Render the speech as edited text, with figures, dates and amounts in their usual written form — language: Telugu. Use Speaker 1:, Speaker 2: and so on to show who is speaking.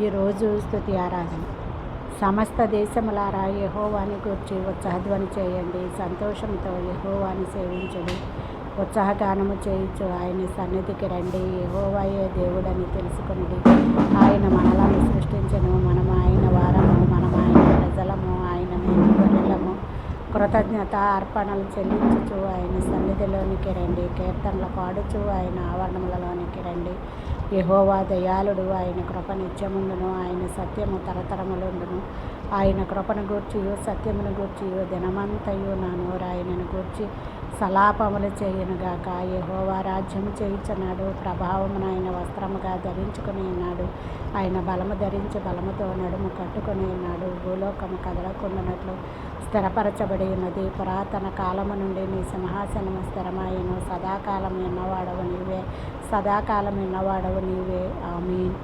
Speaker 1: ఈరోజు స్తుతి ఆరాధన. సమస్త దేశములారా యెహోవాని గూర్చి ఉత్సాహధ్వని చేయండి, సంతోషంతో యెహోవాని సేవించుడి. ఉత్సాహగానము చేయుచు ఆయన సన్నిధికి రండి. యెహోవాయే దేవుడని తెలుసుకొనుడి. ఆయన మనలను సృష్టించెను, మనము ఆయన వారము, మనము ఆయన ప్రజలము, ఆయన మేము గొర్రెలము. కృతజ్ఞత అర్పణలు చెల్లించుచు ఆయన సన్నిధిలోనికి రండి. కీర్తనలు పాడుచు ఆయన ఆవరణములలోనికి రండి. యెహోవా దయాళుడు, ఆయన కృప నిత్యముండును, ఆయన సత్యము తరతరములుండును. ఆయన కృపను గూర్చియు సత్యమును గూర్చియు దినమంతయు నా నోరు ఆయనను గూర్చి సలాపములు చేయునుగాక. యెహోవా రాజ్యము చేయుచున్నాడు, ప్రభావమును ఆయన వస్త్రముగా ధరించుకుని ఉన్నాడు. ఆయన బలము ధరించి బలముతో నడుము కట్టుకుని ఉన్నాడు. భూలోకము కదలకుండానట్లు స్థిరపరచబడి ఉన్నది. పురాతన కాలము నుండి నీ సింహాసనము స్థిరమాయను. సదాకాలం ఉన్నవాడవు నీవే, సదాకాలం ఉన్నవాడవు నీవే. ఆమేన్.